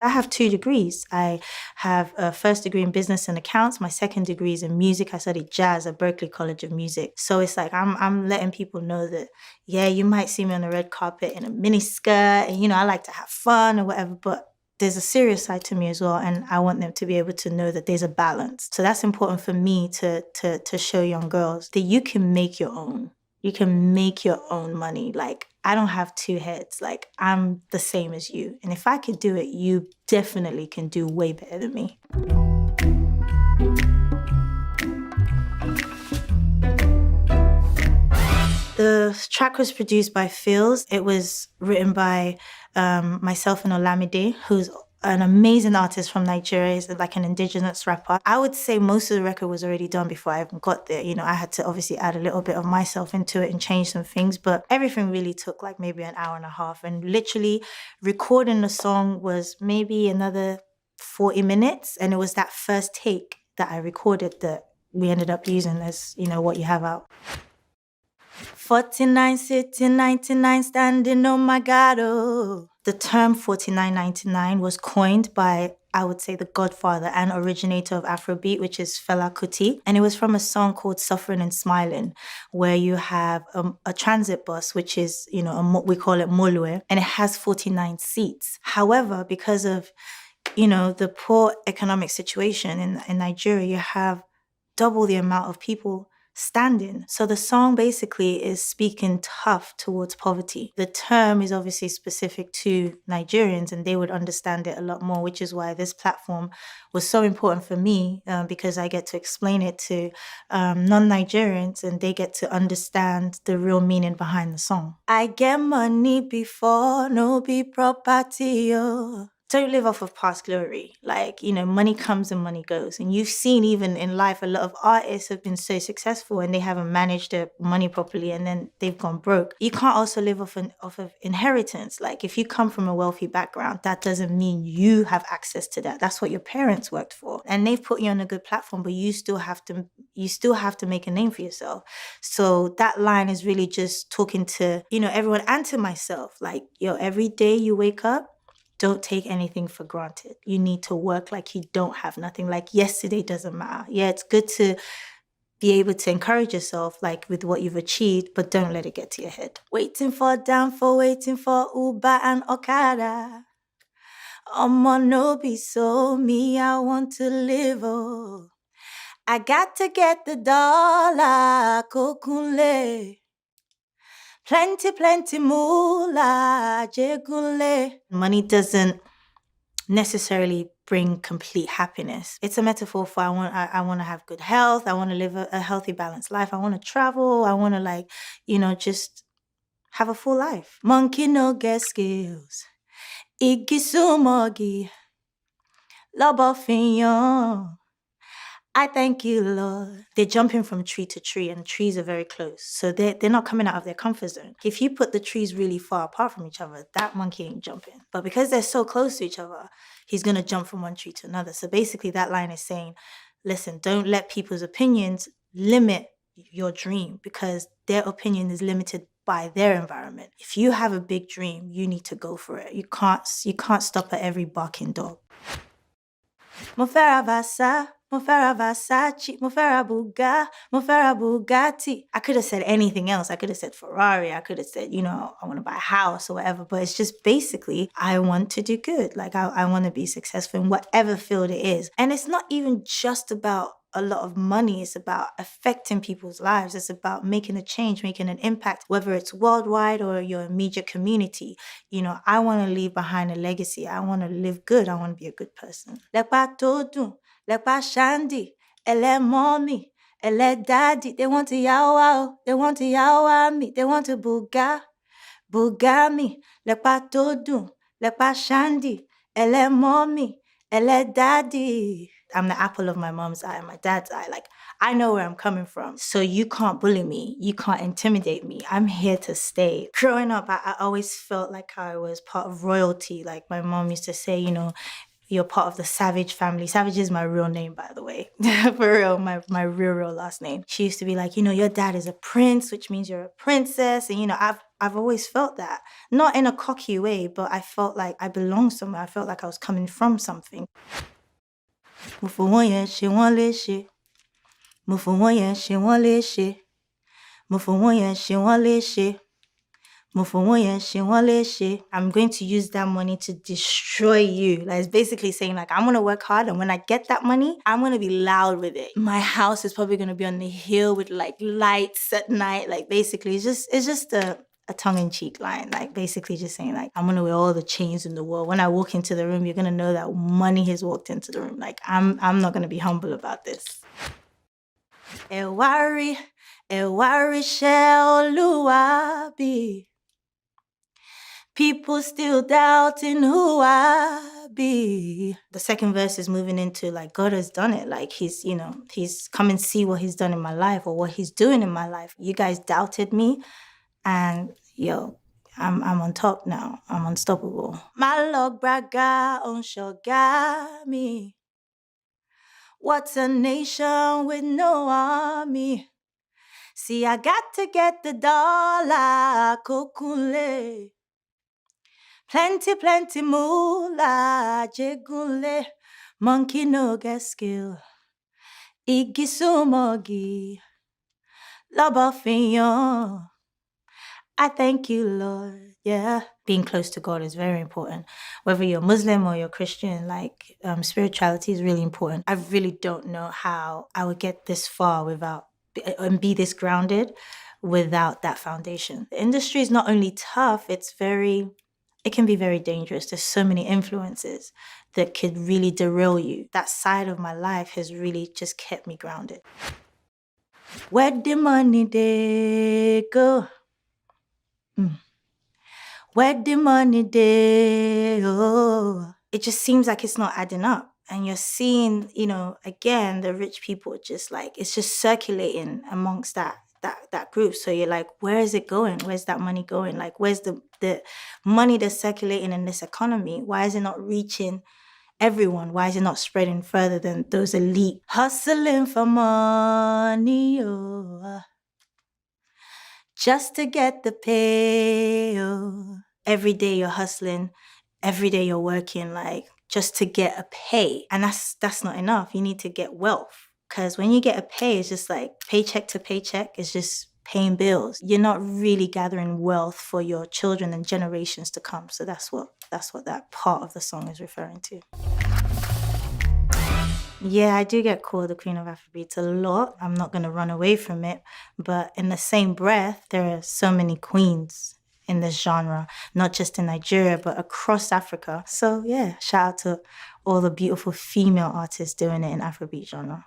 I have 2 degrees. I have a first degree in business and accounts. My second degree is in music. I studied jazz at Berklee College of Music. So it's like I'm letting people know that, yeah, you might see me on the red carpet in a mini skirt and, I like to have fun or whatever, but there's a serious side to me as well. And I want them to be able to know that there's a balance. So that's important for me to show young girls that you can make your own. You can make your own money. Like, I don't have 2 heads. Like, I'm the same as you. And if I could do it, you definitely can do way better than me. The track was produced by Fields. It was written by myself and Olamide, who's an amazing artist from Nigeria. He's like an indigenous rapper. I would say most of the record was already done before I even got there. I had to obviously add a little bit of myself into it and change some things, but everything really took like maybe an hour and a half. And literally recording the song was maybe another 40 minutes. And it was that first take that I recorded that we ended up using as, what you have out. 49 sitting, 99 standing, oh my God, oh. The term 4999 was coined by, I would say, the godfather and originator of Afrobeat, which is Fela Kuti. And it was from a song called Suffering and Smiling, where you have a transit bus, which is, we call it Molue, and it has 49 seats. However, because of, the poor economic situation in Nigeria, you have double the amount of people standing. So the song basically is speaking tough towards poverty. The term is obviously specific to Nigerians and they would understand it a lot more, which is why this platform was so important for me because I get to explain it to non-Nigerians and they get to understand the real meaning behind the song. I get money before no be property, oh. Don't live off of past glory. Like, money comes and money goes. And you've seen even in life, a lot of artists have been so successful and they haven't managed their money properly and then they've gone broke. You can't also live off of inheritance. Like if you come from a wealthy background, that doesn't mean you have access to that. That's what your parents worked for. And they've put you on a good platform, but you still have to make a name for yourself. So that line is really just talking to, everyone and to myself. Like, every day you wake up, don't take anything for granted. You need to work like you don't have nothing. Like yesterday doesn't matter. Yeah, it's good to be able to encourage yourself like with what you've achieved, but don't let it get to your head. Waiting for Uber and Okada. No be so me, I want to live, oh. I got to get the dollar, kokule. Plenty moolah, jegule. Money doesn't necessarily bring complete happiness. It's a metaphor for I want to have good health. I want to live a healthy, balanced life. I want to travel. I want to just have a full life. Monkey no get skills. Igi sumogi. Lobo finyon. I thank you, Lord. They're jumping from tree to tree and trees are very close. So they're not coming out of their comfort zone. If you put the trees really far apart from each other, that monkey ain't jumping. But because they're so close to each other, he's going to jump from one tree to another. So basically that line is saying, listen, don't let people's opinions limit your dream because their opinion is limited by their environment. If you have a big dream, you need to go for it. You can't stop at every barking dog. Mofera Vasa, Mofera Versace, Mofera Bugatti. I could have said anything else. I could have said Ferrari. I could have said, I want to buy a house or whatever. But it's just basically, I want to do good. Like I want to be successful in whatever field it is. And it's not even just about a lot of money. It's about affecting people's lives. It's about making a change, making an impact, whether it's worldwide or your immediate community. I want to leave behind a legacy. I want to live good. I want to be a good person. Lepa Todu, Lepa Shandi, Ele Mommy, Ele Daddy. They want to yawa, they want to yawa me. They want to buga me. Lepa Todu, Lepa Shandi, Ele Mommy, Ele Daddy. I'm the apple of my mom's eye and my dad's eye. Like, I know where I'm coming from. So you can't bully me. You can't intimidate me. I'm here to stay. Growing up, I always felt like I was part of royalty. Like my mom used to say, you're part of the Savage family. Savage is my real name, by the way. For real, my real last name. She used to be like, your dad is a prince, which means you're a princess. And, I've I've always felt that. Not in a cocky way, but I felt like I belonged somewhere. I felt like I was coming from something. Mo fowó yẹn ṣe wọ́n léṣe. Mo fowó yẹn ṣe wọ́n léṣe. Mo fowó yẹn ṣe wọ́n léṣe. I'm going to use that money to destroy you. Like, it's basically saying, like, I'm going to work hard, and when I get that money, I'm going to be loud with it. My house is probably going to be on the hill with, like, lights at night. Like, basically, it's just a tongue-in-cheek line. Like, basically just saying, like, I'm going to wear all the chains in the world. When I walk into the room, you're going to know that money has walked into the room. Like, I'm not going to be humble about this. Ẹ wá rí iṣẹ́ Olúwa bí. People still doubting who I be. The second verse is moving into, like, God has done it. Like, he's come and see what he's done in my life, or what he's doing in my life. You guys doubted me, and I'm on top now. I'm unstoppable. My Lord braga on me. What's a nation with no army? See, I got to get the dollar, kokule. Plenty moolah, jegule. Monkey no get skill. Igi sumogi. Lobofinyo. I thank you, Lord. Yeah. Being close to God is very important. Whether you're Muslim or you're Christian, like, spirituality is really important. I really don't know how I would get this far without, and be this grounded without that foundation. The industry is not only tough, it can be very dangerous. There's so many influences that could really derail you. That side of my life has really just kept me grounded. Where the money they go? Where the money they go? It just seems like it's not adding up. And you're seeing, again, the rich people just like, it's just circulating amongst that group. So you're like, where is it going? Where's that money going? Like, where's the money that's circulating in this economy? Why is it not reaching everyone? Why is it not spreading further than those elite? Hustling for money, just to get the pay. Every day you're hustling, every day you're working, like, just to get a pay. And that's not enough. You need to get wealth. Because when you get a pay, it's just like paycheck to paycheck. It's just paying bills. You're not really gathering wealth for your children and generations to come. So that's what that part of the song is referring to. Yeah, I do get called the Queen of Afrobeats a lot. I'm not going to run away from it. But in the same breath, there are so many queens in this genre, not just in Nigeria, but across Africa. So yeah, shout out to all the beautiful female artists doing it in Afrobeat genre.